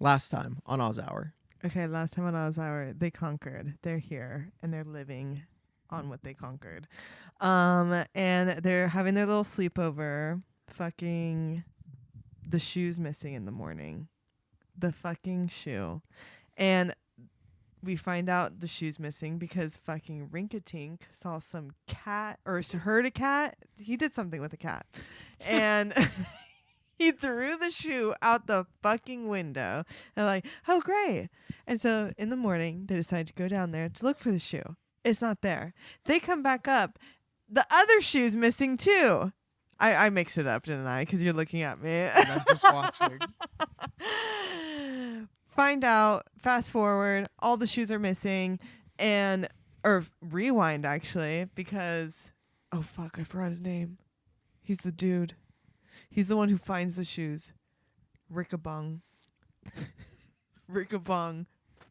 Last time on Oz Hour. Okay, last time on Oz Hour, they conquered. They're here, and they're living on what they conquered. And they're having their little sleepover. Fucking the shoe's missing in the morning. The fucking shoe. And we find out the shoe's missing because fucking Rinkitink saw some cat, or heard a cat. He did something with a cat. And... he threw the shoe out the fucking window and like, oh, great. And so in the morning, they decide to go down there to look for the shoe. It's not there. They come back up. The other shoe's missing too. I mixed it up, didn't I? Because you're looking at me. And I'm just watching. Find out, fast forward, all the shoes are missing. Or rewind, actually, because, oh, fuck, I forgot his name. He's the dude. He's the one who finds the shoes. Rickabong. Rickabong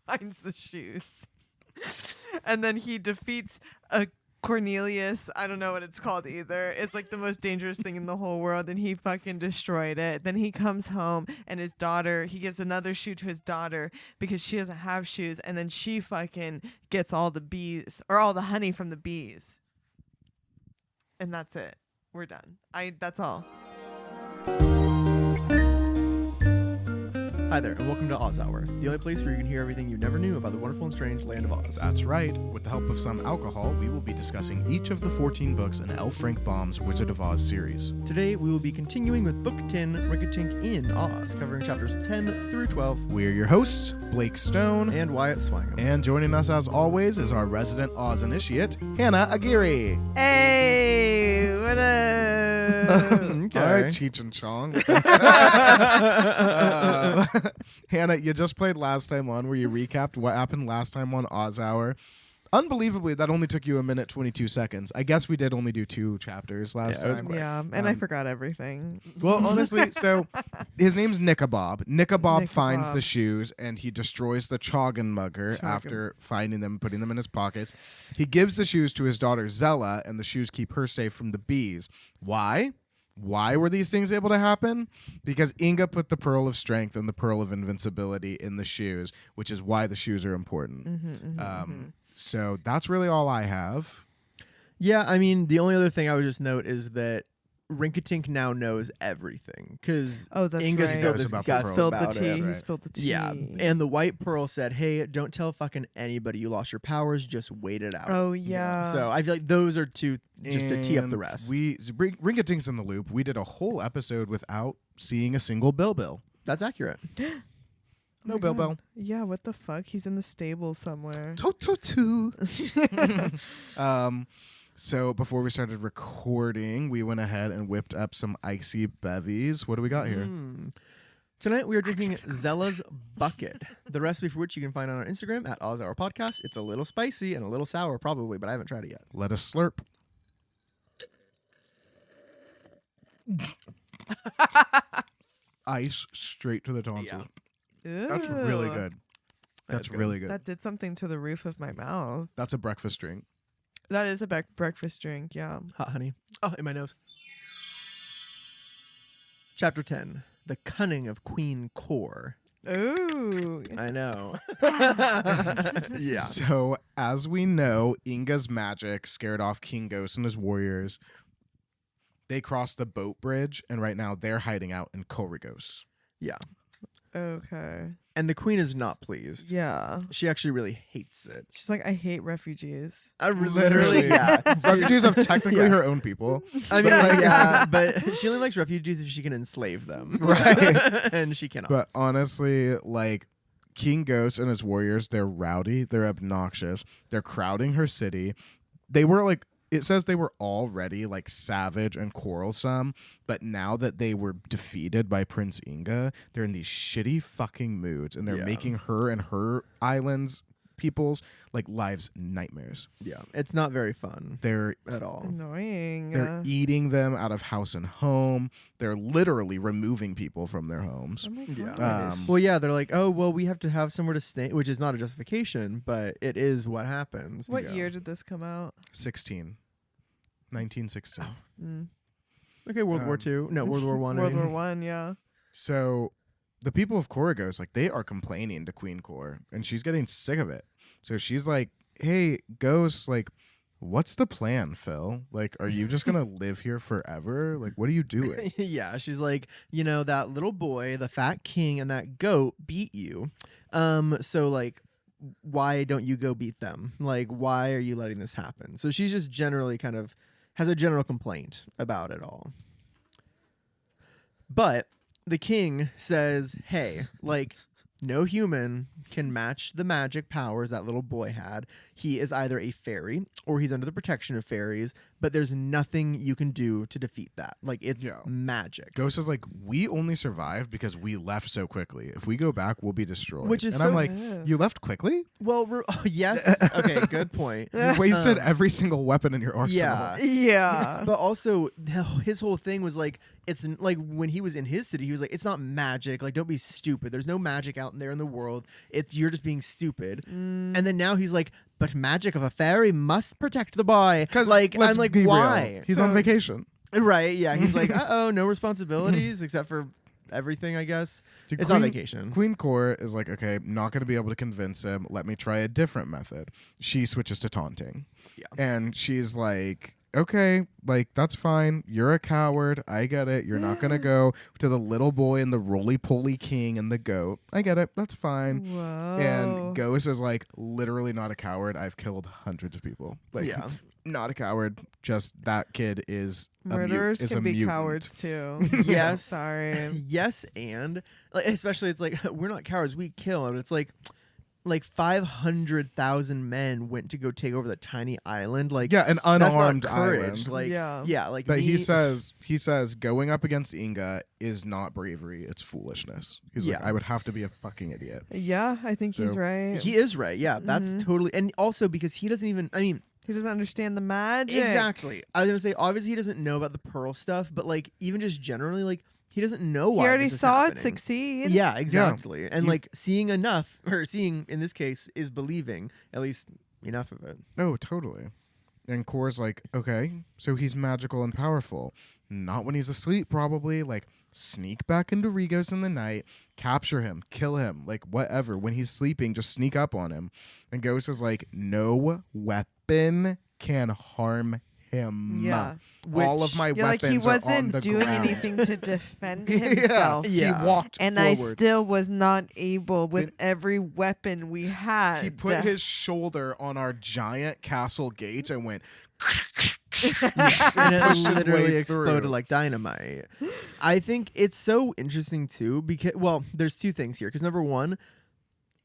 finds the shoes. And then he defeats a Cornelius. I don't know what it's called either. It's like the most dangerous thing in the whole world. And he fucking destroyed it. Then he comes home and his daughter, he gives another shoe to his daughter because she doesn't have shoes. And then she fucking gets all the bees or all the honey from the bees. And that's it. We're done. That's all. Hi there, and welcome to Oz Hour, the only place where you can hear everything you never knew about the wonderful and strange land of Oz. That's right. With the help of some alcohol, we will be discussing each of the 14 books in L. Frank Baum's Wizard of Oz series. Today, we will be continuing with Book 10, Rinkitink in Oz, covering chapters 10 through 12. We're your hosts, Blake Stone. And Wyatt Swangham. And joining us as always is our resident Oz initiate, Hannah Aguirre. Hey, what up? Okay. All right, Cheech and Chong. Hannah, you just played last time on where you recapped what happened last time on Oz Hour. Unbelievably, that only took you a minute 22 seconds. I guess we did only do 2 chapters last time. Yeah, and I forgot everything. Well, honestly, so his name's Nickabob. Nickabob finds Nickabob. the shoes and he destroys the Choggenmugger after finding them, putting them in his pockets. He gives the shoes to his daughter Zella, and the shoes keep her safe from the bees. Why? Why were these things able to happen? Because Inga put the Pearl of Strength and the Pearl of Invincibility in the shoes, which is why the shoes are important. So that's really all I have. Yeah, I mean, the only other thing I would just note is that Rinkitink now knows everything because Inga spilled his guts about it. He spilled the tea. Yeah, and the White Pearl said, "Hey, don't tell fucking anybody you lost your powers. Just wait it out." Oh yeah. So I feel like those are 2 just to tee up the rest. Rinkitink's in the loop. We did a whole episode without seeing a single Bilbil. That's accurate. No Bilbil. Yeah, what the fuck? He's in the stable somewhere. To. So before we started recording, we went ahead and whipped up some icy bevies. What do we got here? Tonight we are drinking Zella's Bucket, the recipe for which you can find on our Instagram at Oz Hour Podcast. It's a little spicy and a little sour probably, but I haven't tried it yet. Let us slurp. Ice straight to the tonsil. Yeah. That's really good. That's really good. That did something to the roof of my mouth. That's a breakfast drink. That is a breakfast drink, yeah. Hot honey. Oh, in my nose. Chapter 10, The Cunning of Queen Cor. Ooh. I know. Yeah. So, as we know, Inga's magic scared off King Ghost and his warriors. They crossed the boat bridge, and right now they're hiding out in Korrigos. Yeah. Okay. And the queen is not pleased. Yeah. She actually really hates it. She's like, I hate refugees. Literally, yeah. Refugees have technically her own people. I mean, yeah, but she only likes refugees if she can enslave them. Right. And she cannot. But honestly, like, King Ghost and his warriors, they're rowdy, they're obnoxious, they're crowding her city. They were like, it says they were already like savage and quarrelsome, but now that they were defeated by Prince Inga, they're in these shitty fucking moods, and they're making her and her island's people's like lives nightmares. Yeah, it's not very fun. They're at all annoying. They're eating them out of house and home. They're literally removing people from their homes. Oh my God. Yeah. Well, yeah, they're like, oh, well, we have to have somewhere to stay, which is not a justification, but it is what happens. What year did this come out? 1916. Mm. Okay, World War II. No, World War One. World War One, yeah. So the people of Koragos, like, they are complaining to Queen Cor, and she's getting sick of it. So she's like, hey, Ghost, like, what's the plan, Phil? Like, are you just gonna live here forever? Like, what are you doing? Yeah, she's like, that little boy, the fat king, and that goat beat you. So like, why don't you go beat them? Like, why are you letting this happen? So she's just generally kind of has a general complaint about it all. But the king says, hey, like, no human can match the magic powers that little boy had. He is either a fairy or he's under the protection of fairies, but there's nothing you can do to defeat that. Like, it's magic. Ghost is like, we only survived because we left so quickly. If we go back, we'll be destroyed. Which is and so I'm like, you left quickly? Well, yes. Okay, good point. You wasted every single weapon in your arsenal. Yeah. But also, his whole thing was like, it's like when he was in his city, he was like, it's not magic. Like, don't be stupid. There's no magic out there in the world. You're just being stupid. And then now he's like, but magic of a fairy must protect the boy. Because like, I'm like, why? Real. He's on vacation. Right? Yeah. He's like, no responsibilities except for everything, I guess. It's on vacation. Queen Cor is like, okay, not going to be able to convince him. Let me try a different method. She switches to taunting. Yeah. And she's like, okay, like, that's fine. You're a coward. I get it. You're not going to go to the little boy and the roly-poly king and the goat. I get it. That's fine. Whoa. And Ghost is like, literally not a coward. I've killed hundreds of people. Like, yeah. Not a coward. Just that kid is murderers can be mutant. Cowards too. Yes. Sorry. Yes, and like, especially it's like, we're not cowards. We kill. And it's like 500,000 men went to go take over the tiny island. Like, yeah, an unarmed that's not courage. island. Like, yeah. Like, but he says going up against Inga is not bravery, it's foolishness. He's like, I would have to be a fucking idiot. Yeah, I think he's right. He is right. Yeah, that's totally. And also because he doesn't even, he doesn't understand the magic. Exactly. I was gonna say, obviously he doesn't know about the pearl stuff, but like, even just generally, like, he doesn't know why. He already this is saw happening. it succeed. Yeah, exactly. And like, seeing enough, or seeing in this case, is believing at least enough of it. Oh, totally. And Cor's like, okay, so he's magical and powerful. Not when he's asleep, probably. Like, sneak back into Regos in the night, capture him, kill him, like, whatever. When he's sleeping, just sneak up on him. And Ghost is like, no weapon can harm him. Yeah. All of my weapons like, he are on wasn't the doing ground. anything to defend himself. Yeah. He walked And forward. I still was not able with every weapon we had. He put his shoulder on our giant castle gates and went And it pushed his literally way exploded through. like dynamite. I think it's so interesting too because, well, there's two things here. Because number one,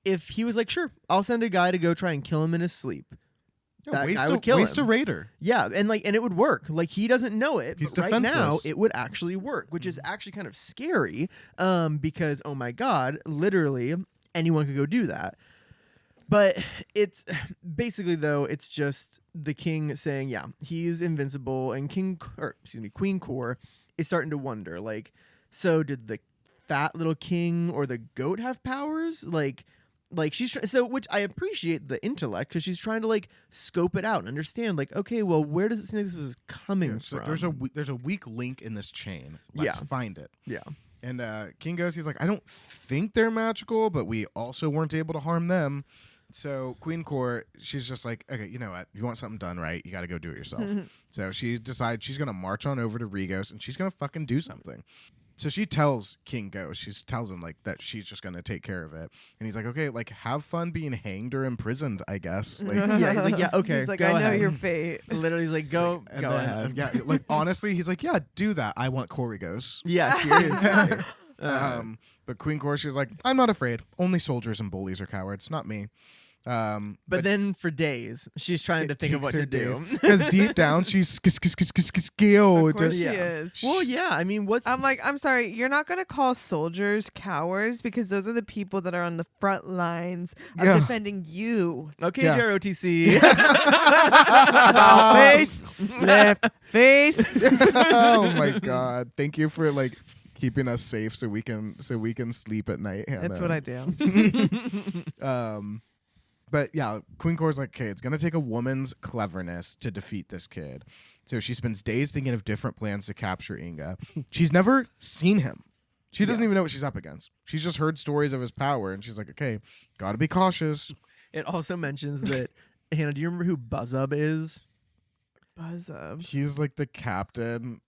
if he was like, sure, I'll send a guy to go try and kill him in his sleep. That guy would kill waste him. a raider. Yeah, and it would work. Like, he doesn't know it, He's but right now defenseless. it would actually work, which is actually kind of scary. Because oh my god, literally anyone could go do that. But it's basically, though, it's just the king saying, yeah, he's invincible, and Queen Cor is starting to wonder, like, so did the fat little king or the goat have powers? Like she's which I appreciate the intellect, because she's trying to like scope it out and understand, like, okay, well, where does it seem like this was coming So from? there's a weak link in this chain. Let's find it. Yeah. And King goes, he's like, I don't think they're magical, but we also weren't able to harm them. So Queen Cor, she's just like, okay, you know what? You want something done right, you got to go do it yourself. So she decides she's going to march on over to Regos, and she's going to fucking do something. So she tells King Ghost, she tells him like that she's just going to take care of it. And he's like, okay, like, have fun being hanged or imprisoned, I guess. Like, Yeah, he's like, yeah, okay, He's like, go I know ahead. your fate. Literally, he's like, go and go then, ahead. Yeah, like, honestly, he's like, yeah, do that. I want Corrigos. Yeah, seriously. But Queen Cor, she's like, I'm not afraid. Only soldiers and bullies are cowards, not me. But then for days, she's trying to think of what to do. Because deep down, she's skilled. Of course she Yeah. is. Well, yeah, I mean, what's I'm like, I'm sorry, you're not going to call soldiers cowards, because those are the people that are on the front lines of Yeah. defending you. okay, Yeah. JROTC. About face, left face. Oh my god! Thank you for like keeping us safe so we can sleep at night, Hannah. That's what I do. But yeah, Queen Cor's like, okay, it's gonna take a woman's cleverness to defeat this kid. So she spends days thinking of different plans to capture Inga. She's never seen him. She doesn't even know what she's up against. She's just heard stories of his power, and she's like, okay, gotta be cautious. It also mentions that, Hannah, do you remember who Buzzub is? Buzzub. He's like the captain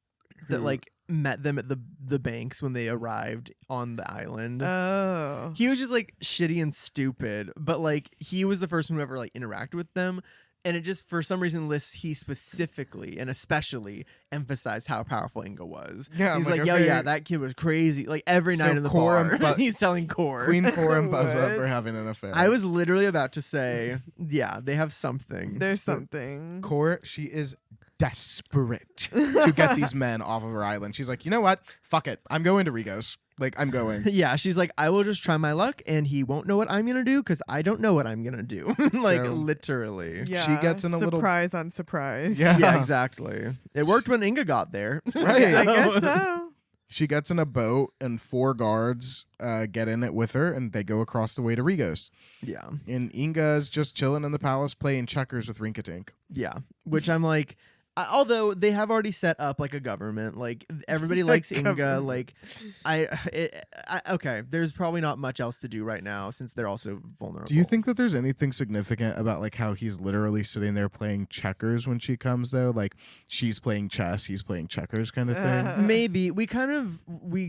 That like met them at the banks when they arrived on the island. Oh. He was just like shitty and stupid, but like he was the first one who ever like interacted with them. And it just, for some reason, lists he specifically and especially emphasized how powerful Inga was. Yeah, he's I'm like, like, yo, okay. yeah, that kid was crazy. Like every So night in the Cor bar, and Bu- he's telling Cor. Queen Cor and Buzzub What? are having an affair. I was literally about to say, yeah, they have something. There's something. Cor, she is desperate to get these men off of her island. She's like, you know what? Fuck it. I'm going to Rigo's. Like, I'm going. Yeah, she's like, I will just try my luck, and he won't know what I'm gonna do because I don't know what I'm gonna do. Like So- literally. Yeah. She gets in a little- surprise on surprise. Yeah. Yeah, exactly. It worked when Inga got there. Right. I guess so. She gets in a boat, and 4 guards get in it with her, and they go across the way to Rigo's. Yeah, And Inga's just chilling in the palace playing checkers with Rinkitink. yeah. Which I'm like, although they have already set up like a government, like everybody likes Inga. government. Like, okay. There's probably not much else to do right now since they're also vulnerable. Do you think that there's anything significant about like how he's literally sitting there playing checkers when she comes though? Like she's playing chess, he's playing checkers kind of thing. Maybe we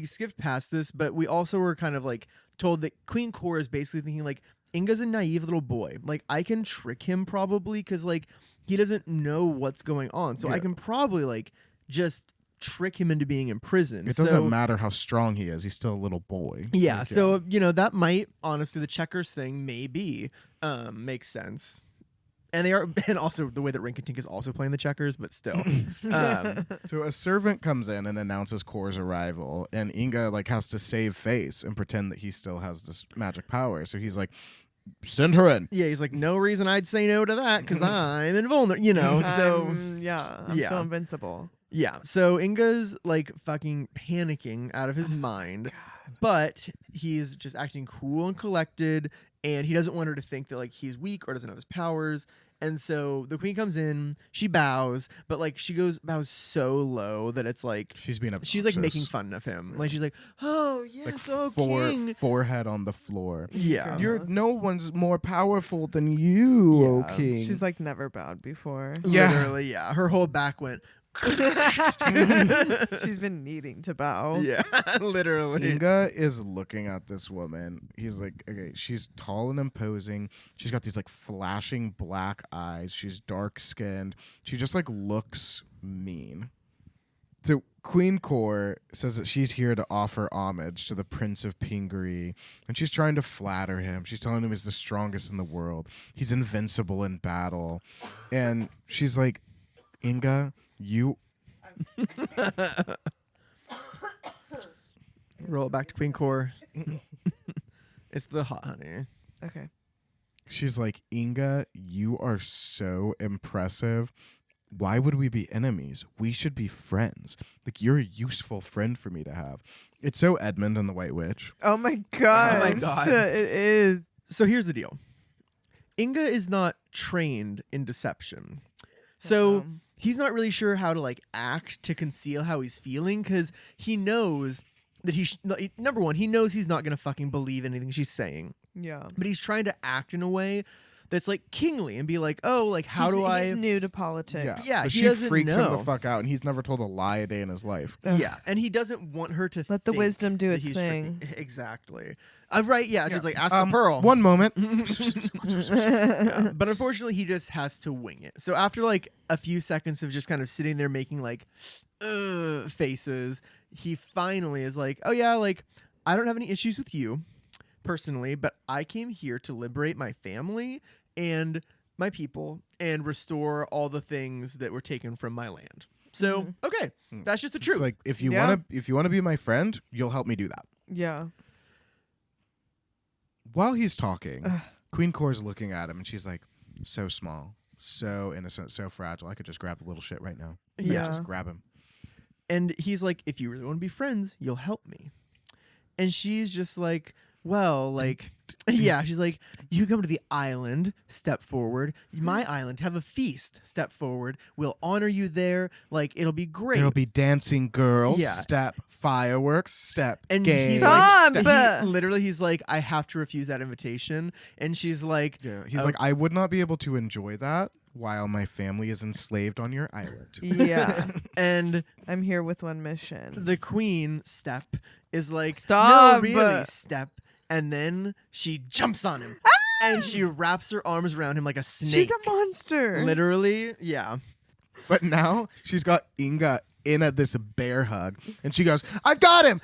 skipped past this, but we also were kind of like told that Queen Cor is basically thinking like Inga's a naive little boy. Like I can trick him probably because like he doesn't know what's going on, so I Yeah. can probably like just trick him into being imprisoned. It doesn't matter how strong he is, he's still a little boy. Yeah, Like, so that might honestly the checkers thing maybe makes sense. And they are, and also the way that Rinkitink is also playing the checkers, but still. So a servant comes in and announces Kor's arrival, and Inga like has to save face and pretend that he still has this magic power. So he's like, send her in. Yeah, he's like, no reason I'd say no to that because I'm invulnerable, so. I'm Yeah. so invincible. Yeah, so Inga's like fucking panicking out of his mind, but he's just acting cool and collected, and he doesn't want her to think that like he's weak or doesn't have his powers. And so the queen comes in, she bows, but like she bows so low that it's like She's being she's like obnoxious. making fun of him. Like she's like, oh yes, like oh king. forehead on the floor. Yeah, You're no one's more powerful than you, O Yeah. king. She's like never bowed before. Yeah. literally, yeah. Her whole back went. She's been needing to bow. Yeah, literally. Inga is looking at this woman. He's like, okay, she's tall and imposing. She's got these like flashing black eyes. She's dark skinned. She just like looks mean. So Queen Cor says that she's here to offer homage to the Prince of Pingaree, and she's trying to flatter him. She's telling him he's the strongest in the world. He's invincible in battle. And she's like, Inga, you Roll it back to Queen Cor. It's the hot honey. Okay. She's like, Inga, you are so impressive. Why would we be enemies? We should be friends. Like, you're a useful friend for me to have. It's so Edmund and the White Witch. Oh my god. God. It is. So here's the deal. Inga is not trained in deception. So he's not really sure how to like act to conceal how he's feeling because he knows that number one, he knows he's not going to fucking believe anything she's saying. Yeah. But he's trying to act in a way that's like kingly and be like, oh, like how do I? He's new to politics. Yeah, But he she doesn't freaks him know. the fuck out, and he's never told a lie a day in his life. Yeah, and he doesn't want her to Let the think wisdom do that its he's thing. tricking- Exactly. Right, yeah, just like ask the pearl. One moment. Yeah, but unfortunately, he just has to wing it. So after like a few seconds of just kind of sitting there making like faces, he finally is like, oh yeah, like I don't have any issues with you personally, but I came here to liberate my family and my people and restore all the things that were taken from my land. So, okay, that's just the truth. It's like if you Yeah. want to be my friend, you'll help me do that. Yeah. While he's talking, Queen Cor's looking at him, and she's like, so small, so innocent, so fragile. I could just grab the little shit right now. Yeah. Just grab him. And he's like, if you really want to be friends, you'll help me. And she's just like, well, like, Yeah, she's like, you come to the island, step forward. My island, have a feast, step forward. We'll honor you there. Like, it'll be great. There'll be dancing girls. Yeah. Step. Fireworks. Step. And games. he's Stop! literally, he's like, I have to refuse that invitation. And she's like, Yeah, he's like, I would not be able to enjoy that while my family is enslaved on your island. Yeah. and I'm here with one mission. the queen, Step, is like, Stop! no, really, Step. And then she jumps on him. And she wraps her arms around him like a snake. She's a monster. Literally, yeah. But now she's got Inga in at this bear hug, and she goes, I've got him!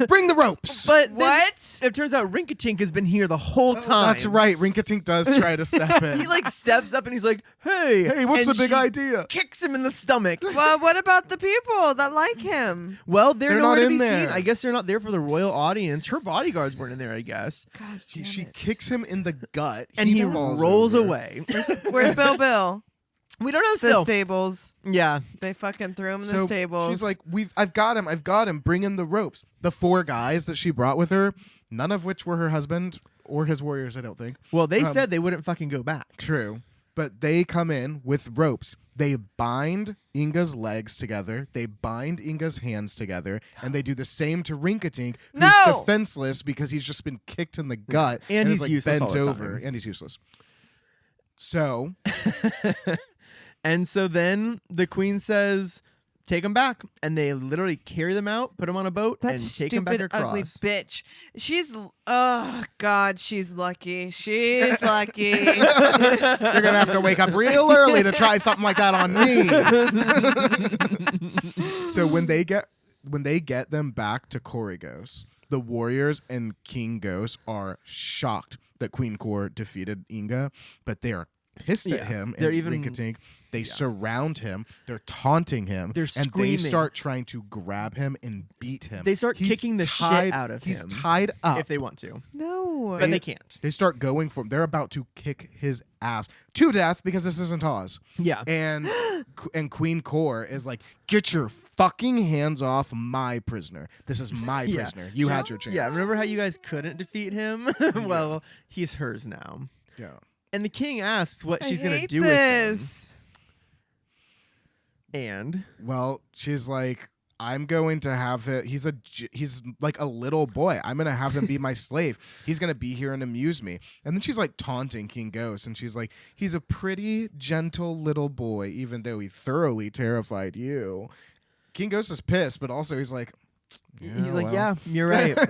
Bring the ropes! But then What? it turns out Rinkitink has been here the whole time. That's right. Rinkitink does try to step in. He like steps up and he's like, hey, What's and the big she idea? Kicks him in the stomach. Well, what about the people that like him? Well, they're They're nowhere not to in be there. seen. I guess they're not there for the royal audience. Her bodyguards weren't in there, I guess. God She, damn she it. kicks him in the gut, And he falls rolls over. away. Where's Bilbil? We don't know The still. stables. Yeah. They fucking threw him in the So stables. she's like, I've got him. Bring in the ropes. The 4 guys that she brought with her, none of which were her husband or his warriors, I don't think. Well, they said they wouldn't fucking go back. True. But they come in with ropes. They bind Inga's legs together. They bind Inga's hands together. And they do the same to Rinkitink, who's No! defenseless because he's just been kicked in the gut. And is, he's like, useless bent all the over. time. And he's useless. So And so then the queen says, take them back. And they literally carry them out, put them on a boat, that and take them back stupid, ugly across. bitch. She's, oh, God, she's lucky. She's lucky. you're going to have to wake up real early to try something like that on me. So when they get them back to Korigos, the warriors and King Ghost are shocked that Queen Cor defeated Inga, but they are pissed Yeah, at him. they're and even- Rinkitink. They surround him. They're taunting him. They're and screaming. they start trying to grab him and beat him. They start He's kicking the shit tied- out of He's him. tied up. If they want to. No. But they can't. They start going for him. They're about to kick his ass to death because this isn't Oz. Yeah. And Queen Cor is like, get your fucking hands off my prisoner. This is my Yeah. prisoner. You had your chance. Yeah, remember how you guys couldn't defeat him? Well, he's hers now. Yeah. And the king asks what I she's going to hate do this. with him. And Well, she's like, I'm going to have it. He's like a little boy. I'm going to have him be my slave. He's going to be here and amuse me. And then she's like taunting King Ghost. And she's like, he's a pretty gentle little boy, even though he thoroughly terrified you. King Ghost is pissed, but also he's like, he's like, well. yeah, you're right. Like,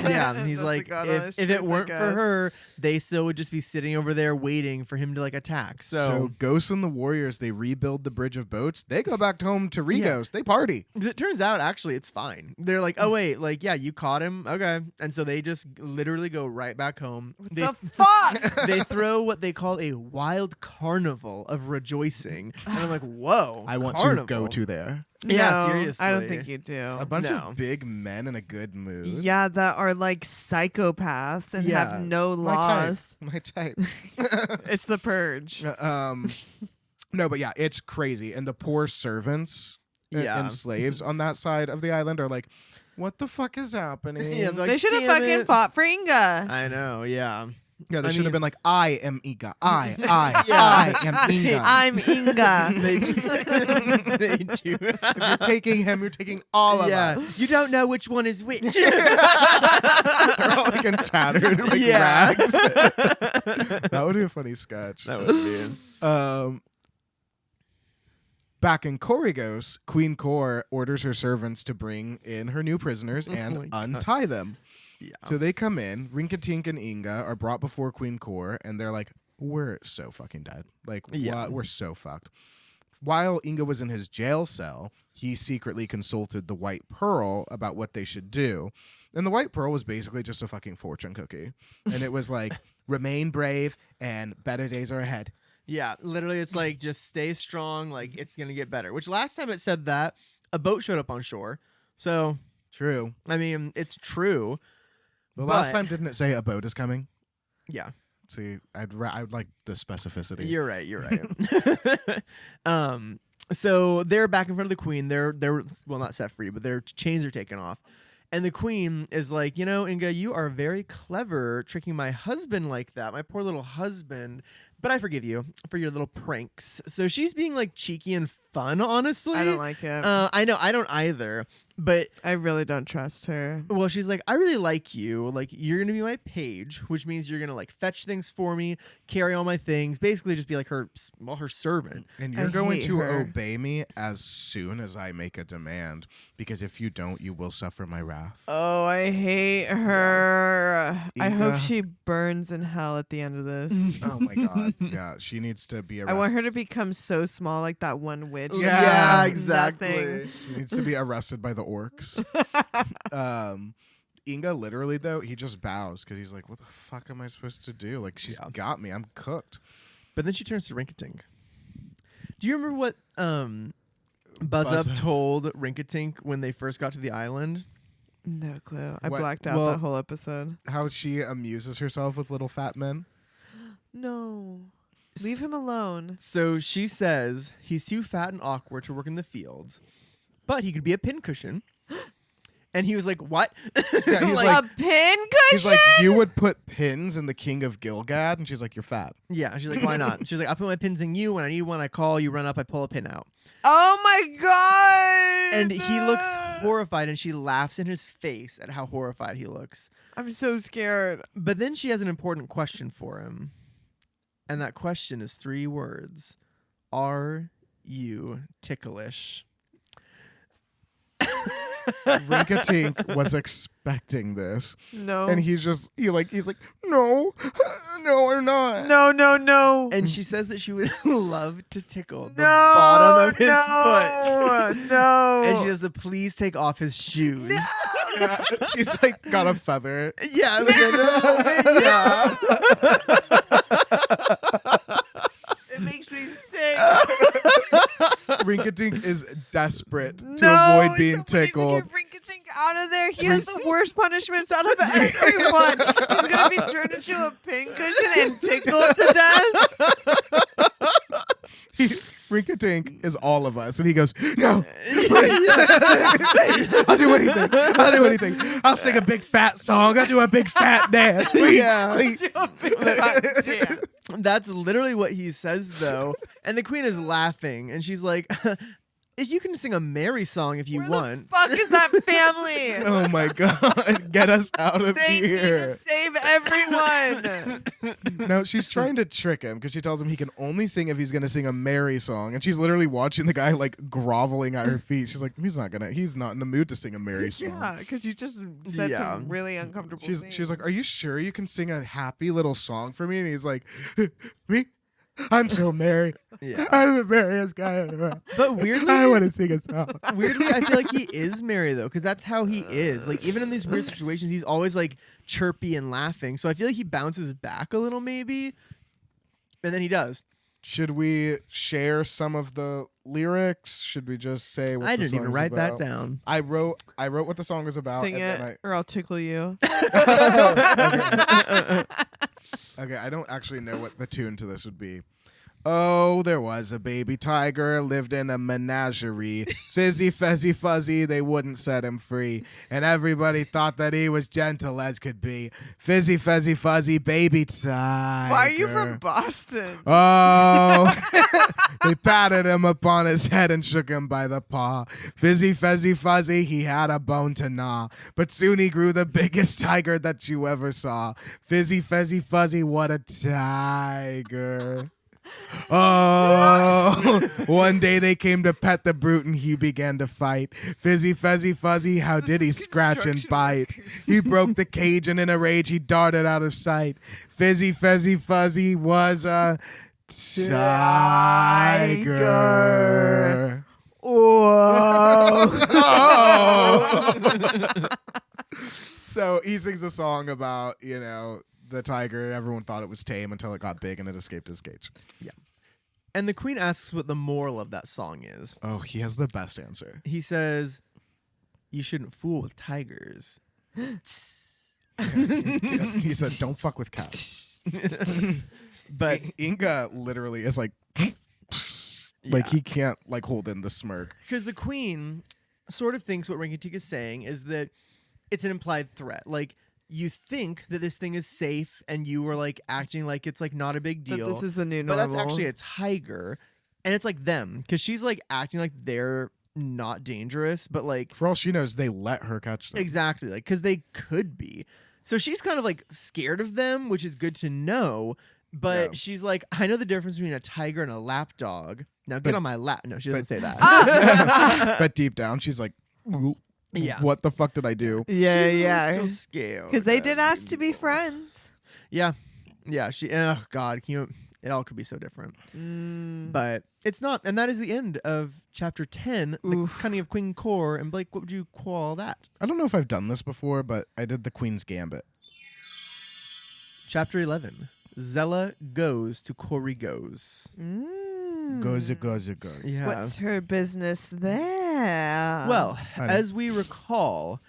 yeah, and he's That's like, the God if honest it truth, I weren't for guess. her, they still would just be sitting over there waiting for him to like attack. So Ghost and the Warriors, they rebuild the bridge of boats. They go back home to Regos. They party. It turns out, actually, it's fine. They're like, oh, wait, like, yeah, you caught him. Okay. And so they just literally go right back home. They, The fuck? they throw what they call a wild carnival of rejoicing. And I'm like, whoa. I want carnival. to go to there. Yeah, No, seriously. I don't think you do. A bunch No. of big men in a good mood. Yeah, that are like psychopaths and Yeah. have no My type. laws. My type. It's the purge. No, but yeah, it's crazy. And the poor servants Yeah. and slaves on that side of the island are like, what the fuck is happening? Yeah, they're like, They should have "Damn fucking it." fought for Inga. I know, yeah. Yeah, they I should have mean- been like, I am Inga. I am Inga. I'm Inga. They do. They do. If you're taking him, you're taking all of Yeah. us. You don't know which one is which. They're all like in tattered like Yeah. rags. That would be a funny sketch. That would be. Back in Korigos, Queen Cor orders her servants to bring in her new prisoners and my God. untie them. Yeah. So they come in. Rinkitink and Inga are brought before Queen Cor, and they're like, "We're so fucking dead. Like, Yeah. we're so fucked." While Inga was in his jail cell, he secretly consulted the White Pearl about what they should do, and the White Pearl was basically just a fucking fortune cookie, and it was like, "Remain brave, and better days are ahead." Yeah, literally, it's like just stay strong. Like it's gonna get better. Which last time it said that a boat showed up on shore. So True. I mean, it's true. The last But- time, didn't it say a boat is coming? Yeah, See, I'd like the specificity. you're right. You're right. So they're back in front of the queen. They're well, not set free, but their chains are taken off. And the queen is like, Inga, you are very clever tricking my husband like that, my poor little husband. But I forgive you for your little pranks. So she's being like cheeky and fun, honestly. I don't like it. I know, I don't either. But I really don't trust her. well, she's like, I really like you. Like, you're gonna be my page, which means you're gonna like fetch things for me, carry all my things, basically just be like her servant. And I you're going hate to her. obey me as soon as I make a demand, because if you don't, you will suffer my wrath. Oh, I hate her. I hope Inga. she burns in hell at the end of this. Oh my god. Yeah, she needs to be I arrested. want her to become so small, like that one witch. that Yeah, does exactly. nothing. She needs to be arrested by the orcs. Inga, literally though, he just bows because he's like, "What the fuck am I supposed to do? Like, she's got me. I'm cooked." But then she turns to Rinkitink. Do you remember what Buzz Buzz Up Up. told Rinkitink when they first got to the island? No clue. I What- blacked out well- that whole episode. How she amuses herself with little fat men. No. Leave him alone. So she says he's too fat and awkward to work in the fields, but he could be a pincushion. And he was like, "What?" Yeah, he's a like, pin he's cushion? like, "You would put pins in the King of Gilgad," and she's like, "You're fat." Yeah, she's like, "Why not?" She's like, "I put my pins in you. When I need one, I call. You run up, I pull a pin out." Oh my god! And he looks horrified, and she laughs in his face at how horrified he looks. I'm so scared. But then she has an important question for him. And that question is 3 words. Are you ticklish? Rinkitink was expecting this, No. and he's like, "No, no, I'm not." no, no, no. And she says that she would love to tickle the no, bottom of his no, foot. No. And she has to please take off his shoes. Yeah, she's like got a feather. Yeah, like, yeah. It makes me sick. Rinkitink is desperate to No, avoid being tickled. Get Rinkitink out of there. He has the worst punishments out of everyone. He's gonna be turned into a pincushion and tickled to death. Rinkitink is all of us, and he goes, "No, I'll do anything. I'll do anything. I'll sing a big fat song. I'll do a big fat dance. Please, Yeah. please." Damn. That's literally what he says, though. And the queen is laughing, and she's like, "You can sing a Mary song if you Where want." the fuck is that family? Oh my god, get us out of They need to here. save everyone. No, she's trying to trick him because she tells him he can only sing if he's going to sing a Mary song. And she's literally watching the guy like groveling at her feet. She's like, he's not in the mood to sing a Mary song. Yeah, because you just said Yeah. some really uncomfortable She's things. like, "Are you sure you can sing a happy little song for me?" And he's like, "Me? I'm so merry. Yeah. I'm the merriest guy ever. But weirdly, I want to sing a song." weirdly, I feel like he is Mary, though, because that's how he is. Like, even in these weird situations, he's always like chirpy and laughing. So I feel like he bounces back a little, maybe. And then he does. Should we share some of the lyrics? Should we just say what I the didn't even song's write about? that down. I wrote what the song was about. Sing and it, or I'll tickle you. Okay, I don't actually know what the tune to this would be. Oh, there was a baby tiger, lived in a menagerie. Fizzy, fuzzy, fuzzy, they wouldn't set him free. And everybody thought that he was gentle as could be. Fizzy, fuzzy, fuzzy, baby tiger. Why are you from Boston? Oh, they patted him upon his head and shook him by the paw. Fizzy, fuzzy, fuzzy, he had a bone to gnaw. But soon he grew the biggest tiger that you ever saw. Fizzy, fuzzy, fuzzy, what a tiger. Oh, one day they came to pet the brute and he began to fight. Fizzy, fuzzy, fuzzy, how did he scratch and bite? He broke the cage and in a rage he darted out of sight. Fizzy, fuzzy, fuzzy was a tiger. Whoa. So he sings a song about, the tiger. Everyone thought it was tame until it got big and it escaped his cage. And the queen asks what the moral of that song is. Oh, he has the best answer. He says, "You shouldn't fool with tigers." He said, "Don't fuck with cats." But Inga literally is like, Yeah. he can't hold in the smirk. because the queen sort of thinks what Rinkitink is saying is that it's an implied threat. Like, you think that this thing is safe and you are like acting like it's like not a big deal. But this is the new But normal. that's actually a tiger. And it's like them, because she's like acting like they're not dangerous, but like For all she knows, they let her catch them. exactly, like, because they could be. So she's kind of like scared of them, which is good to know. But Yeah. she's like, I know the difference between a tiger and a lapdog. Now get But- on my lap. No, she doesn't say that. But deep down, she's like, Yeah. what the fuck did I do? Yeah, She's a yeah. little scared Because they of did ask to be people. friends. Yeah. She. Oh God, it all could be so different. But it's not, and that is the end of chapter 10, the Oof. cunning of Queen Cor. And Blake, what would you call that? I don't know if I've done this before, but I did the Queen's Gambit. Chapter 11, Zella goes to Corrigos. Goes it, goes it, goes. Yeah. What's her business there? Well, Honey. as we recall,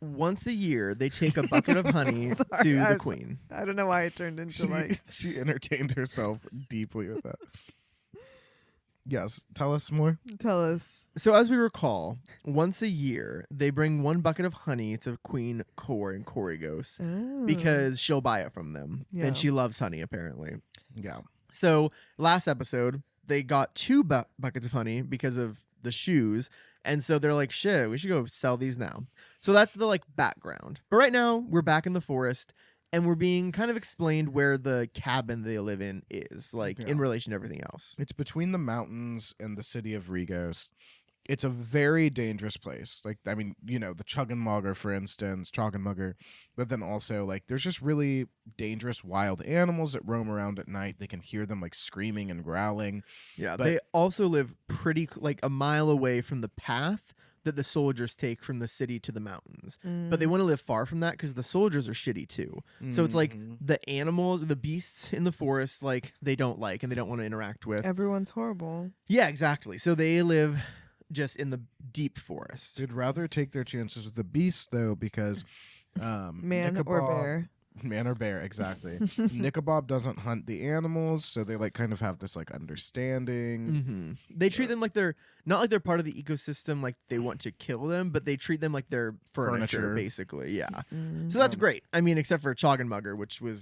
once a year they take a bucket of honey Sorry, to the I'm queen. I don't know why it turned into like. She entertained herself deeply with that. Yes, tell us more. Tell us. So as we recall, once a year they bring one bucket of honey to Queen Cor in Corrigos Oh. because she'll buy it from them, Yeah. and she loves honey apparently. Yeah. So last episode they got two buckets of honey because of the shoes, and so they're like, shit, we should go sell these now. So that's the like background. But right now we're back in the forest, and we're being kind of explained where the cabin they live in is, like in Yeah. relation to everything else. It's between the mountains and the city of Rigos. It's a very dangerous place. Like, I mean, you know, the Chuggenmugger, for instance, Choggenmugger, but then also, like, there's just really dangerous wild animals that roam around at night. They can hear them, like, screaming and growling. Yeah, But- they also live pretty like a mile away from the path that the soldiers take from the city to the mountains. But they want to live far from that because the soldiers are shitty too. So it's like Mhm. the animals, the beasts in the forest, like they don't like and they don't want to interact with. Everyone's horrible. Yeah, exactly. So they live just in the deep forest. They'd rather take their chances with the beasts, though, because Man or Nicobob- bear. Man or bear, exactly. Nicobob doesn't hunt the animals, so they like kind of have this like understanding. They treat them like they're not like they're part of the ecosystem, like they want to kill them, but they treat them like they're furniture. Basically. Yeah. So that's great. I mean, except for Choggenmugger, which would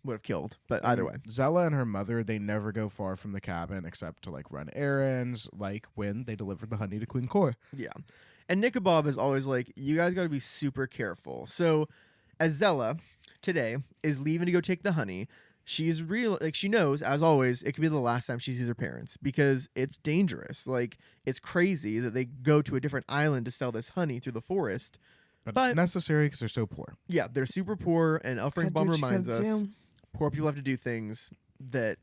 have killed, but either way. Zella and her mother, they never go far from the cabin except to like run errands, like when they delivered the honey to Queen Cor. Yeah. And Nicobob is always like, you guys got to be super careful. So as Zella today is leaving to go take the honey, she's real like she knows, as always, it could be the last time she sees her parents because it's dangerous. Like, it's crazy that they go to a different island to sell this honey through the forest. But But- it's necessary because they're so poor. Yeah, they're super poor, and Gotta Elfring do Bomb what you reminds gotta us do. poor people have to do things that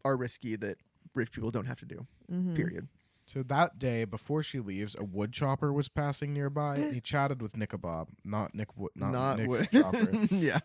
are risky that rich people don't have to do. Mhm. Period. So that day, before she leaves, a wood chopper was passing nearby, and he chatted with Nicobob, not Nick what- Chopper. Yeah.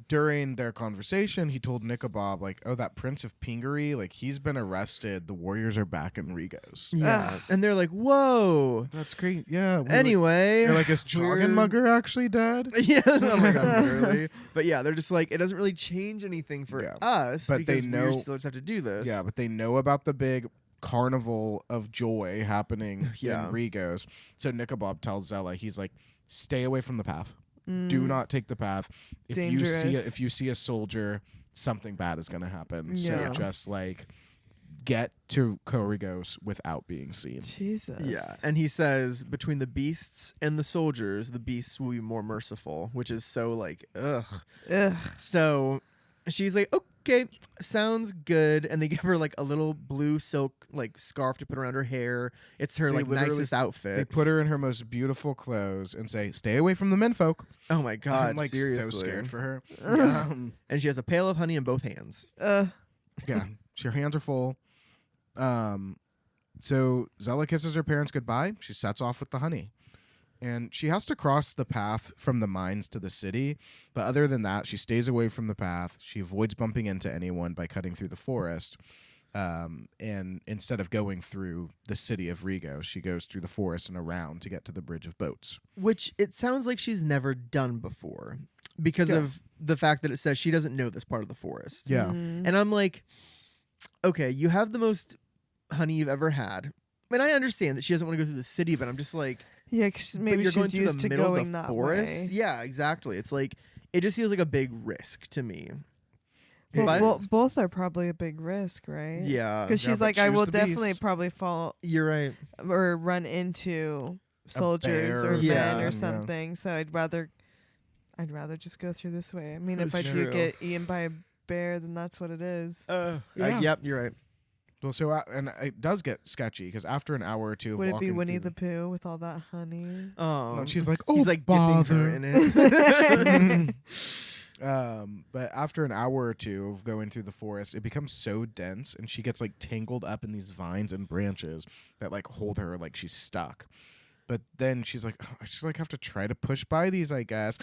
During their conversation, he told Nicobob, like, oh, that Prince of Pingaree, like, he's been arrested. The warriors are back in Rigos. Yeah. And they're like, whoa. That's great. Yeah. Anyway. They're like, is we're- Choggenmugger actually dead? Yeah. Oh my God, literally. But yeah, they're just like, it doesn't really change anything for Yeah. us But they because know- we still just have to do this. Yeah, but they know about the big carnival of joy happening Yeah. in Rigos. So Nicobob tells Zella, he's like, stay away from the path. Mm. Do not take the path. Dangerous. If you see a soldier, something bad is going to happen. Yeah. So just like get to Corrigos without being seen. Jesus. Yeah. And he says, between the beasts and the soldiers, the beasts will be more merciful, which is so like, ugh. Ugh. So she's like, okay, sounds good. And they give her like a little blue silk like scarf to put around her hair. It's her They like literally- nicest They outfit. put her in her most beautiful clothes and say, stay away from the menfolk. Oh my God, I'm like seriously. so scared for her. And she has a pail of honey in both hands. Yeah, her hands are full. So Zella kisses her parents goodbye. She sets off with the honey. And she has to cross the path from the mines to the city. But other than that, she stays away from the path. She avoids bumping into anyone by cutting through the forest. And instead of going through the city of Rigo, she goes through the forest and around to get to the bridge of boats. Which it sounds like she's never done before because Yeah. of the fact that it says she doesn't know this part of the forest. Yeah. Mm. And I'm like, okay, you have the most honey you've ever had. mean, I understand that she doesn't want to go through the city, but I'm just like, Yeah, but maybe you're going she's through used the to middle of going the that forest. way. Yeah, exactly. It's like it just feels like a big risk to me. Well, But- both are probably a big risk, right? Yeah, Because Yeah, she's but like, I choose will the definitely beast. probably fall you're right. or run into soldiers bear or or men or something, yeah. something. So I'd rather just go through this way. I mean, if That's I true. do get eaten by a bear, then that's what it is. Yeah. Yep, you're right. Well, so and it does get sketchy because after an hour or two of Would it walking be Winnie through the Pooh with all that honey? Oh, and she's like, oh, he's like bother. dipping her in it. But after an hour or two of going through the forest, it becomes so dense, and she gets like tangled up in these vines and branches that like hold her like she's stuck. But then she's like, oh, I just like have to try to push by these, I guess.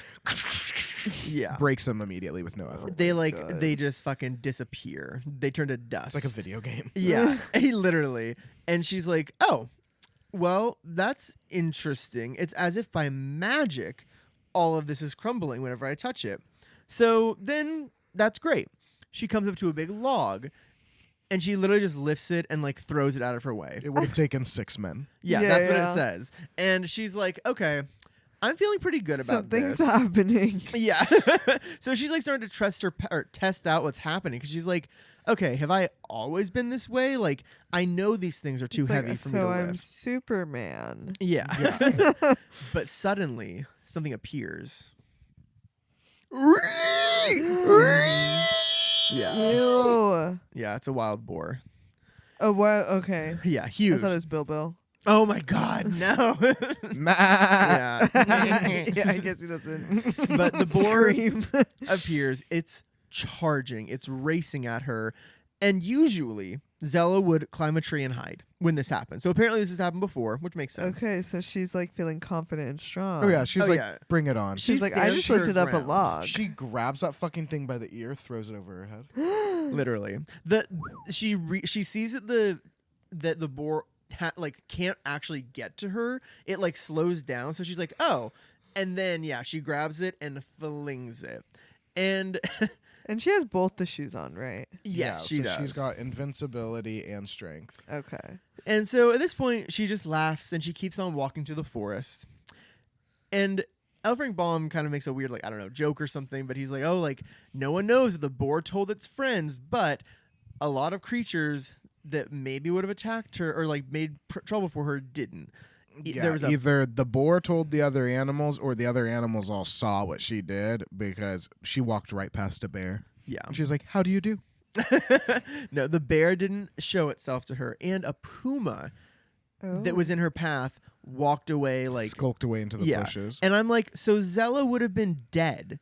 Yeah. Breaks them immediately with no effort. They God. they just fucking disappear. They turn to dust. It's like a video game. Yeah, literally. And she's like, "Oh, well, that's interesting. It's as if by magic, all of this is crumbling whenever I touch it. So then that's great." She comes up to a big log, and she literally just lifts it and like throws it out of her way. It would have taken 6 men. Yeah, Yeah, that's what yeah. it says. And she's like, "Okay, I'm feeling pretty good about Something's this." happening. Yeah. So she's like starting to test out what's happening because she's like, okay, have I always been this way? Like, I know these things are too It's like, heavy for me to so I'm lift. Superman. Yeah. But suddenly something appears. Yeah. Ew. Yeah, it's a wild boar. Oh, what? Okay. Yeah, I huge. thought it was Bilbil. Oh my god, no. Nah. Yeah. Yeah, I guess he doesn't. But the boar Scream. appears. It's charging. It's racing at her. And usually, Zella would climb a tree and hide when this happens. So apparently this has happened before, which makes sense. Okay, so she's like feeling confident and strong. Oh yeah, she's Oh, like, yeah. bring it on. She's She like, I stands just her lifted up a ground. log. She grabs that fucking thing by the ear, throws it over her head. Literally. She sees that the boar can't actually get to her. It like slows down, so she's like, "Oh." And then she grabs it and flings it. And And she has both the shoes on, right? yes, she so does. She's got invincibility and strength. Okay. And so at this point, she just laughs and she keeps on walking through the forest. And Elfringbaum kind of makes a weird, joke or something, but he's like, oh, like, no one knows that the boar told its friends, but a lot of creatures that maybe would have attacked her or, like, made trouble for her didn't. Yeah, There was either the boar told the other animals or the other animals all saw what she did because she walked right past a bear. Yeah. And she's like, how do you do? No, the bear didn't show itself to her. And a puma that was in her path walked away, like, Skulked away into the yeah. bushes. And I'm like, so Zella would have been dead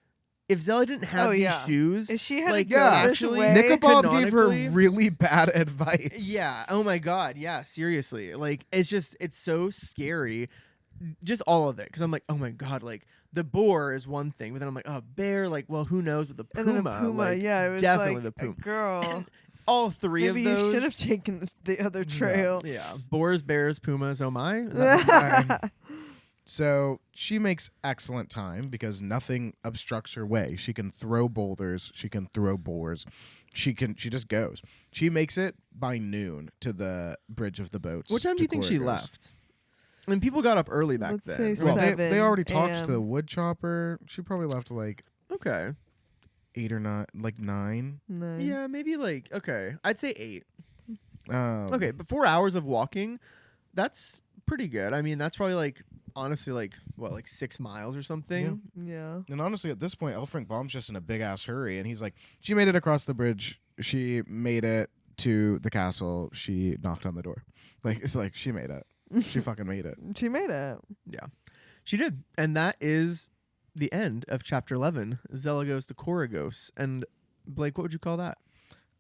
if Zella didn't have these shoes. If she had like, to go this actually, way, Nickabob gave her canonically- really bad advice. Yeah. Oh my God. Yeah. Seriously. Like, it's so scary. Just all of it. Because I'm like, oh my God. Like, the boar is one thing, but then I'm like, oh, bear. Like, well, who knows? But the And puma. then a puma, like, yeah, it was definitely like the puma. girl. And all three Maybe of those. you should have taken the other trail. Yeah. Boars, bears, pumas. Oh my. Is that So she makes excellent time because nothing obstructs her way. She can throw boulders. She can throw boars. She just goes. She makes it by noon to the bridge of the boats. what time do you think she Corridors. left? I mean, people got up early back Let's then. say Well, they 7 already talked a.m. to the wood chopper. She probably left like Okay. 8 or 9, like 9. No. Yeah, maybe okay. I'd say 8. Um, Okay, but 4 hours of walking, that's pretty good. I mean, that's probably honestly 6 miles or something. Yeah. And honestly, at this point, Elfringbaum's just in a big ass hurry, and he's like, she made it across the bridge. She made it to the castle. She knocked on the door. Like, it's like she made it. She fucking made it. She made it. Yeah, she did, and that is the end of chapter 11. Zella goes to Koragos, and Blake, what would you call that?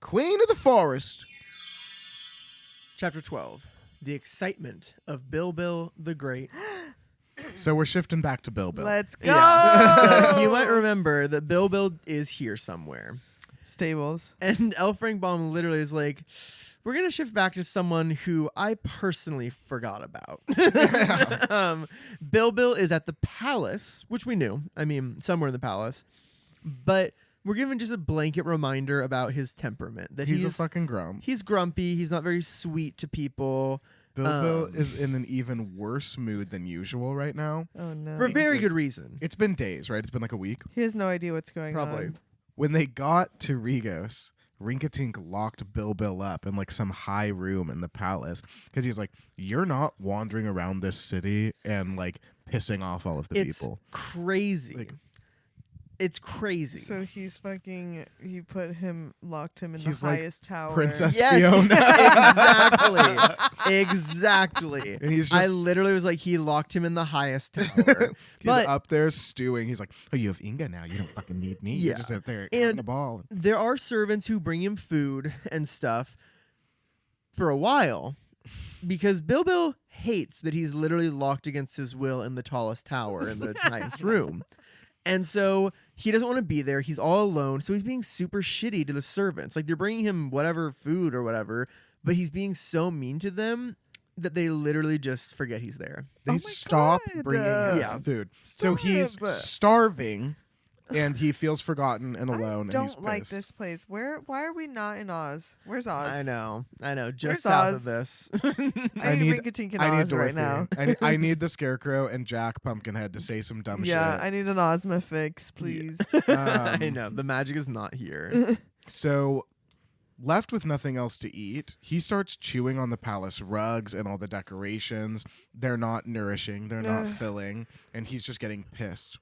Queen of the forest. Chapter 12. The excitement of Bilbil the Great. So we're shifting back to Bilbil. Let's go. Yeah. So you might remember that Bilbil is here somewhere. Stables. And Elfringbaum literally is like, we're going to shift back to someone who I personally forgot about. Bilbil is at the palace, which we knew. I mean, somewhere in the palace. But we're given just a blanket reminder about his temperament. That He's a fucking grump. He's grumpy. He's not very sweet to people. Bilbil is in an even worse mood than usual right now. Oh no. For very good reason. It's been days, right? It's been like a week. He has no idea what's going Probably. on. When they got to Regos, Rinkitink locked Bilbil up in like some high room in the palace because he's like, "You're not wandering around this city and like pissing off all of the It's people." crazy. Like- It's crazy. So he's fucking. He locked him in the He's like highest tower. Princess Yes, Fiona. exactly. And he's I just literally was like, he locked him in the highest tower. he's but up there stewing. He's like, "Oh, you have Inga now. You don't fucking need me. Yeah. You're just up there And counting the ball." there are servants who bring him food and stuff for a while because Bilbil hates that he's literally locked against his will in the tallest tower in the highest room. And so he doesn't want to be there. He's all alone. So he's being super shitty to the servants. Like they're bringing him whatever food or whatever, but he's being so mean to them that they literally just forget he's there. They my stop God. bringing him Yeah. food. So he's Stop. starving and he feels forgotten and alone. I and he's don't like pissed. this place. Why are we not in Oz? Where's Oz? I know. Just Where's south Oz? of this. I need Rinkitink and Oz right now. I need the Scarecrow and Jack Pumpkinhead to say some dumb Yeah, shit. I need an Ozma fix, please. I know. The magic is not here. So, left with nothing else to eat, he starts chewing on the palace rugs and all the decorations. They're not nourishing, they're not Ugh. filling, and he's just getting pissed.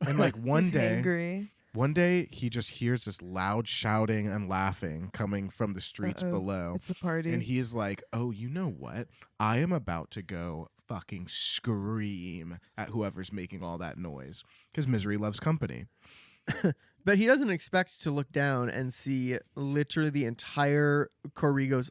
And like He's hangry. one day he just hears this loud shouting and laughing coming from the streets Uh-oh. below. It's the party. And he's like, "Oh, you know what? I am about to go fucking scream at whoever's making all that noise because misery loves company." But he doesn't expect to look down and see literally the entire Rigo's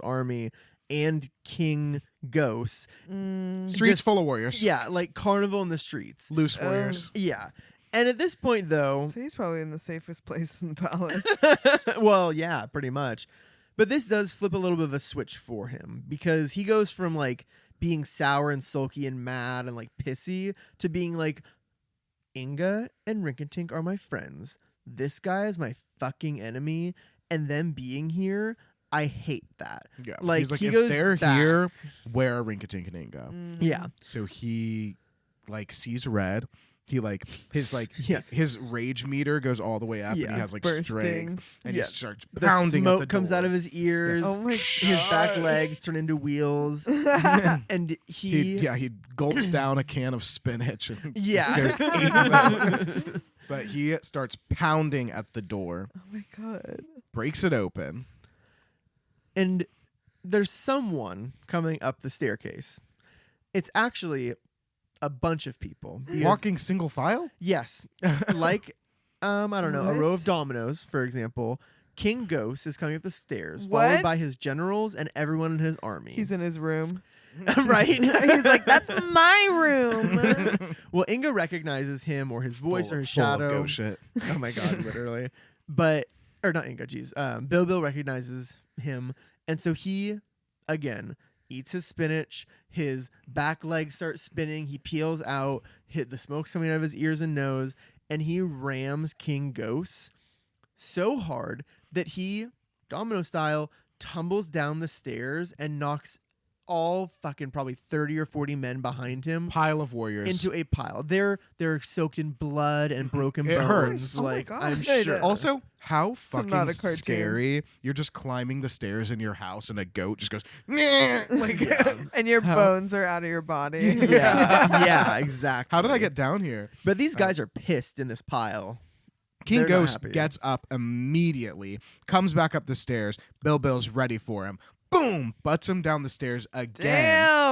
army and King Ghosts. Streets Just- full of warriors. Yeah, like carnival in the streets. Loose warriors. Yeah. And at this point, though, So he's probably in the safest place in the palace. well, yeah, pretty much. But this does flip a little bit of a switch for him because he goes from like being sour and sulky and mad and like pissy to being like, Inga and Rinkitink are my friends. This guy is my fucking enemy. And them being here, I hate that. Yeah. Like, he's like, he if goes they're back. here, where are Rinkitink and Inga? Yeah. So he like sees red. He like Yeah. his rage meter goes all the way up, and Yeah. he has like Bursting. strength, and Yeah. he starts The pounding. smoke at the comes door. out of his ears. Oh my His back God. legs turn into wheels. And He gulps down a can of spinach. And Yeah. goes ape mode. But he starts pounding at the door, Oh my god. breaks it open. And there's someone coming up the staircase. It's actually a bunch of people. because- Walking single file? Yes. Like, I don't know, a row of What? dominoes, for example. King Ghost is coming up the stairs, What? followed by his generals and everyone in his army. He's in his room. right? He's like, that's my room. Well, Inga recognizes him or his voice Full- or his full of shadow. ghost shit. Oh my god, literally. But or not Inga, jeez. Bilbil recognizes him, and so he again eats his spinach. His back legs start spinning. He peels out. The smoke's coming out of his ears and nose, and he rams King Ghost so hard that he, domino style, tumbles down the stairs and knocks all fucking probably 30 or 40 men behind him Pile of warriors. into a pile. They're soaked in blood and broken It bones. hurts. Oh my Like God. I'm Yeah. sure. Also, how not fucking a cartoon. scary. You're just climbing the stairs in your house and a goat just goes, "Nyeh," like, And your How- bones are out of your body. yeah, exactly. how did I get down here? But these guys are pissed in this pile. King They're not Ghost happy. gets up immediately, comes back up the stairs. Bilbil's ready for him. Boom! Butts him down the stairs again.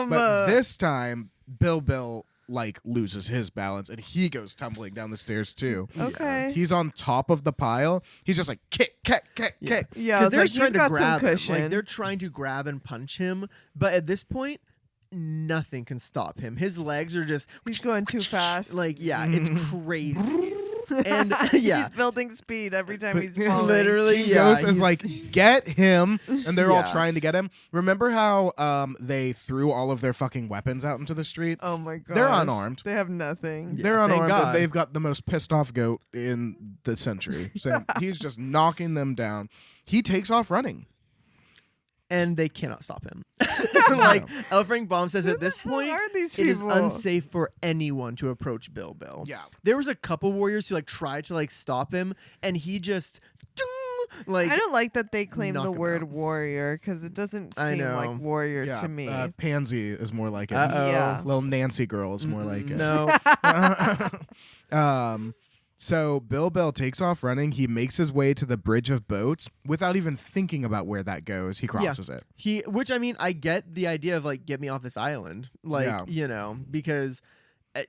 Damn. But this time, Bilbil like loses his balance and he goes tumbling down the stairs too. Okay. He's on top of the pile. He's just like kick. Yeah, Because it's they're like trying he's to got grab some him. cushion. Like they're trying to grab and punch him, but at this point, nothing can stop him. His legs are just He's going too fast. like it's crazy. And yeah, He's building speed every time But he's falling. literally, King yeah, Ghost is he's- like, get him, and they're all Yeah. trying to get him. Remember how they threw all of their fucking weapons out into the street? Oh my god. They're unarmed. They have nothing. Yeah, They're thank unarmed, God. and they've got the most pissed off goat in the century. So he's just knocking them down. He takes off running. and they cannot stop him. Like L. Frank Baum says, at this point, are these it is people? unsafe for anyone to approach Bilbil. Yeah. There was a couple warriors who like tried to like stop him, and he just like I don't like that they claim knock the him word out. warrior because it doesn't I seem know. like warrior Yeah, to me. Pansy is more like it. Uh-oh. Yeah. Little Nancy girl is more like it. No. So Bilbil takes off running. He makes his way to the bridge of boats without even thinking about where that goes. He crosses it. Which I mean, I get the idea of like, get me off this island, like Yeah. you know, because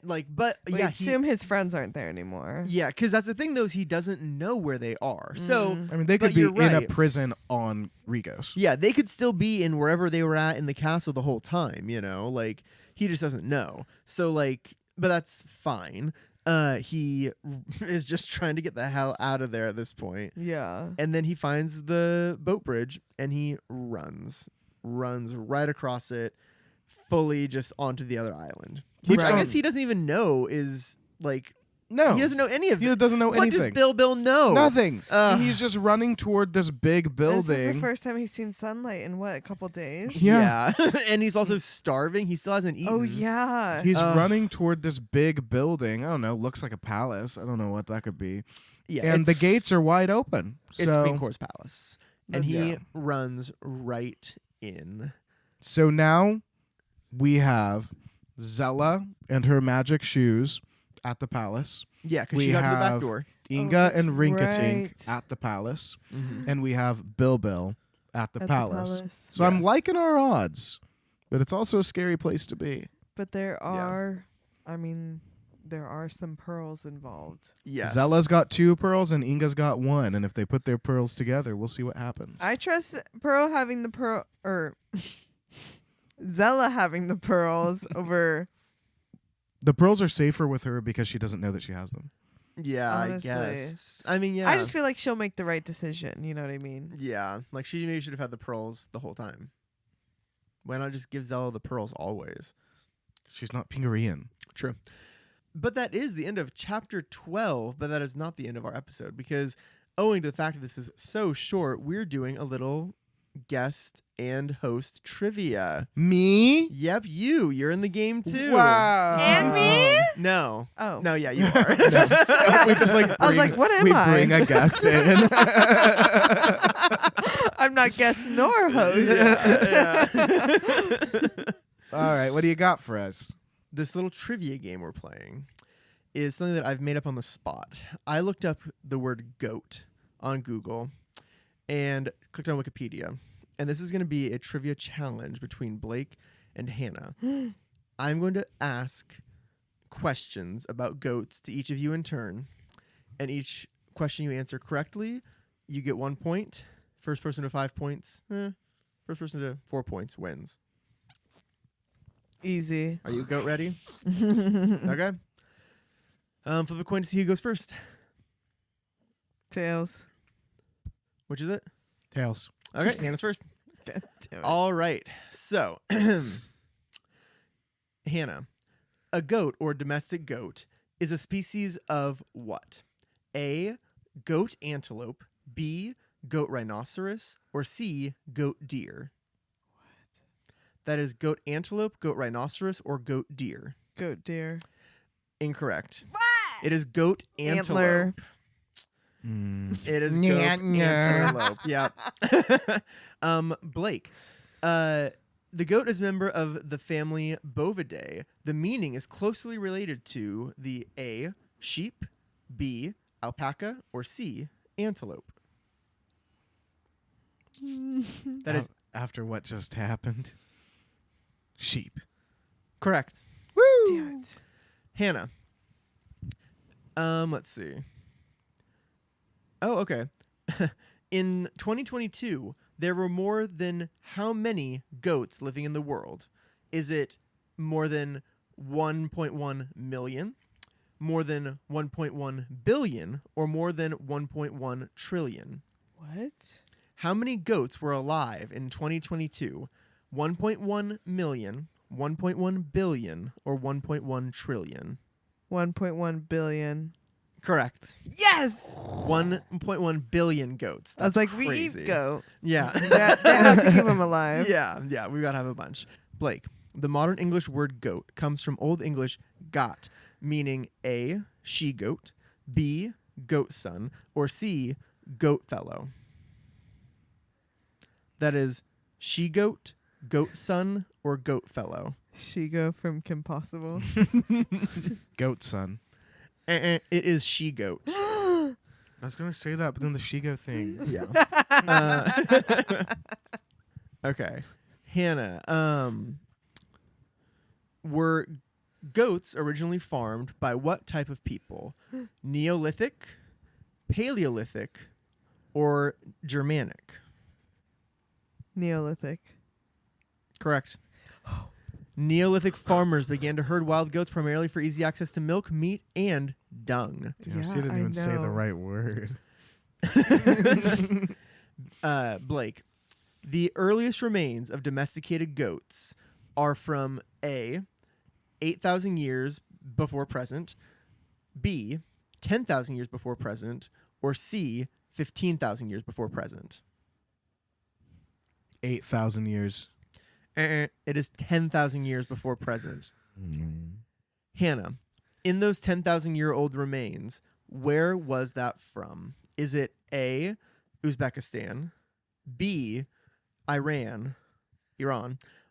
but We yeah, assume his friends aren't there anymore. yeah, because that's the thing though, is he doesn't know where they are. So Mm. I mean, they But could be you're in a right. prison on Regos. yeah, they could still be in wherever they were at in the castle the whole time. You know, like he just doesn't know. So like, but that's fine. He is just trying to get the hell out of there at this point. Yeah. And then he finds the boat bridge and he runs right across it, fully just onto the other island. Which I Right. guess he doesn't even know is like, No, he doesn't know any of he it. doesn't know What anything. does Bilbil know? Nothing. Ugh. He's just running toward this big building. This is the first time he's seen sunlight in what, a couple days? Yeah. And he's also starving. He still hasn't eaten. Oh yeah. He's running toward this big building. I don't know. Looks like a palace. I don't know what that could be. Yeah, And the it's- gates are wide open. It's So- Queen Cor's palace. And That's- he yeah. runs right in. So now we have Zella and her magic shoes at the palace. Yeah, because We she got to the back have- door. Inga that's and Rinkitink right. at the palace. Mm-hmm. And we have Bilbil at the At palace. So I'm Yes. liking our odds. But it's also a scary place to be. But there are, I mean, there are some pearls involved. Yes. Zella's got 2 pearls and Inga's got 1. And if they put their pearls together, we'll see what happens. I trust Pearl having the pearl, or Zella having the pearls over. The pearls are safer with her because she doesn't know that she has them. Yeah, Honestly. I guess. I mean, yeah. I just feel like she'll make the right decision. You know what I mean? Yeah, like she maybe should have had the pearls the whole time. Why not just give Zella the pearls always? She's not Pingarian. True. But that is the end of chapter 12, but that is not the end of our episode because owing to the fact that this is so short, we're doing a little guest and host trivia. Me? Yep, you're in the game too. Wow. And me? No. Oh. No, yeah, you are. We just like I was bring, like, what am we I? bring a guest in. I'm not guest nor host. All right, what do you got for us? This little trivia game we're playing is something that I've made up on the spot. I looked up the word goat on Google and clicked on Wikipedia. And this is going to be a trivia challenge between Blake and Hannah. I'm going to ask questions about goats to each of you in turn. And each question you answer correctly, you get 1 point. First person to 5 points. First person to 4 points wins. Easy. Are you goat ready? Okay. Flip a coin to see who goes first. Tails. Which is it? Tails. Okay, Hannah's first. God damn it. All right. So, Hannah, a goat or domestic goat is a species of what? A, goat antelope, B, goat rhinoceros, or C, goat deer? What? That is goat antelope, goat rhinoceros, or goat deer. Goat deer. Incorrect. It is goat antelope. Antler. It is goat antelope. Yeah. Blake. The goat is a member of the family Bovidae. The meaning is closely related to the A, sheep, B, alpaca, or C, antelope. That is after what just happened. Sheep. correct. Damn it. Hannah. Let's see. Oh, okay. In 2022, there were more than how many goats living in the world? Is it more than 1.1 million, more than 1.1 billion, or more than 1.1 trillion? What? How many goats were alive in 2022? 1.1 million, 1.1 billion, or 1.1 trillion? 1.1 billion. Correct. Yes. 1.1 billion goats. I was That's like, crazy. we eat goat. Yeah. They have to keep them alive. Yeah, we gotta have a bunch. Blake, the modern English word goat comes from Old English got, meaning A, she goat, B, goat son, or C, goat fellow. That is she goat, goat son, or goat fellow. She-Go from Kim Possible. Goat son. It is she goat. I was gonna say that, but then the Shigo thing. Yeah. Okay. Hannah, were goats originally farmed by what type of people? Neolithic, Paleolithic, or Germanic? Neolithic. Correct. Neolithic farmers began to herd wild goats primarily for easy access to milk, meat, and dung. Damn, Yeah, she didn't I even say the know. right word. Blake, the earliest remains of domesticated goats are from A, 8,000 years before present, B, 10,000 years before present, or C, 15,000 years before present. 8,000 years. It is 10,000 years before present. Hannah, in those 10,000-year-old remains, where was that from? Is it A, Uzbekistan, B, Iran,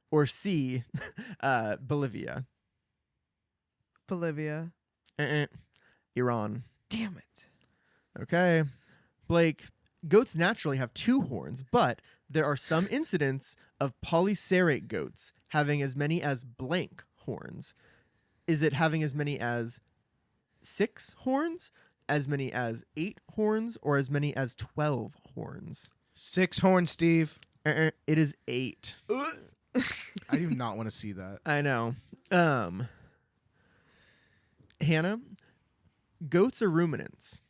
or C, Bolivia? Bolivia. Iran. Damn it. Okay. Blake, goats naturally have two horns, but there are some incidents of polycerate goats having as many as blank horns. Is it having as many as 6 horns, as many as 8 horns, or as many as 12 horns? 6 horns, Steve. It is 8. I do not want to see that. I know. Hannah, goats are ruminants.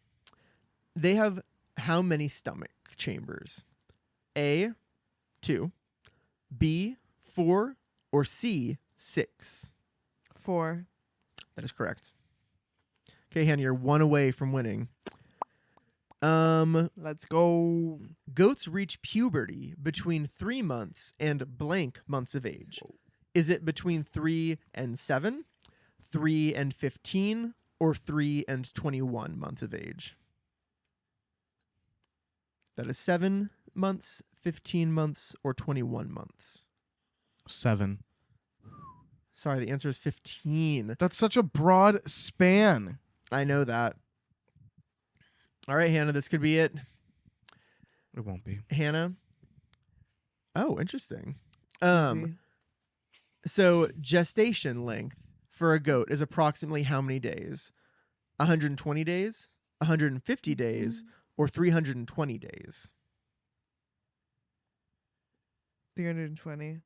They have how many stomach chambers? A, 2, B, 4, or C, 6? 4. That is correct. Okay, Hannah, you're 1 away from winning. Let's go. Goats reach puberty between 3 months and blank months of age. Is it between 3 and 7, 3 and 15, or 3 and 21 months of age? That is 7 months, 15 months, or 21 months. 7. Sorry, the answer is 15. That's such a broad span. I know that. All right, Hannah, this could be it. It won't be. Hannah. Oh, interesting. Easy. So gestation length for a goat is approximately how many days? 120 days, 150 days, or 320 days? 320.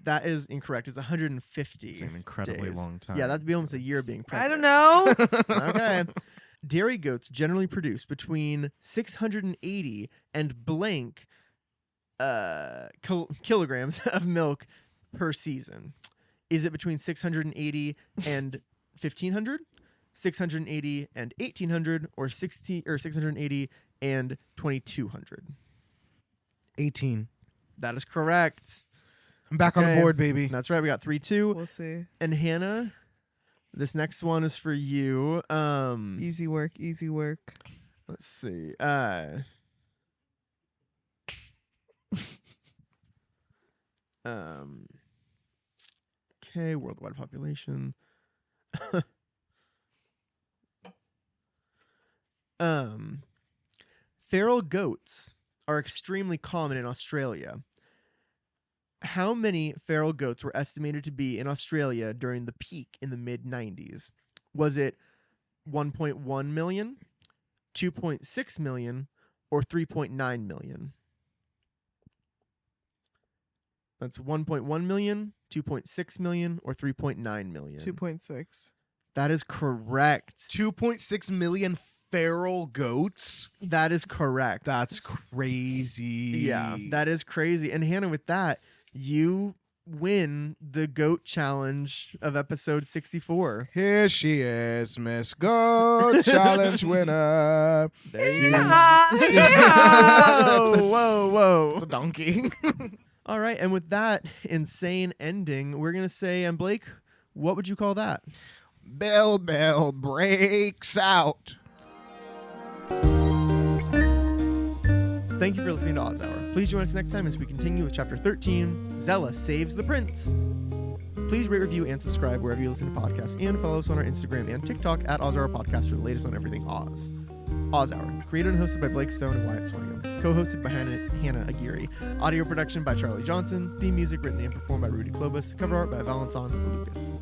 That is incorrect. It's 150. It's an incredibly days. long time. Yeah, that'd be almost a year being I pregnant. don't know. Okay. Dairy goats generally produce between 680 and blank kilograms of milk per season. Is it between 680 and 1,500, 680 and 1,800, or 680 and 2,200? 18. That is correct. I'm back on the Okay. board, baby. That's right. We got 3-2. We'll see. And Hannah, this next one is for you. Easy work. Easy work. Let's see. Okay, worldwide population. Feral goats are extremely common in Australia. How many feral goats were estimated to be in Australia during the peak in the mid-90s? Was it 1.1 million, 2.6 million, or 3.9 million? That's 1.1 million, 2.6 million, or 3.9 million. 2.6. That is correct. 2.6 million feral goats. That is correct. That's crazy. Yeah, that is crazy. And Hannah, with that, you win the GOAT challenge of episode 64. Here she is, Miss Goat Challenge winner. There you Yeah. go. Whoa. It's a donkey. All right, and with that insane ending, we're gonna say, and Blake, what would you call that? Bilbil breaks out. Thank you for listening to Oz Hour. Please join us next time as we continue with Chapter 13, Zella Saves the Prince. Please rate, review, and subscribe wherever you listen to podcasts, and follow us on our Instagram and TikTok at Oz Hour Podcast for the latest on everything Oz. Oz Hour, created and hosted by Blake Stone and Wyatt Swingham. Co-hosted by Hannah Aguirre. Audio production by Charlie Johnson. Theme music written and performed by Rudy Klobus. Cover art by Valentin Lucas.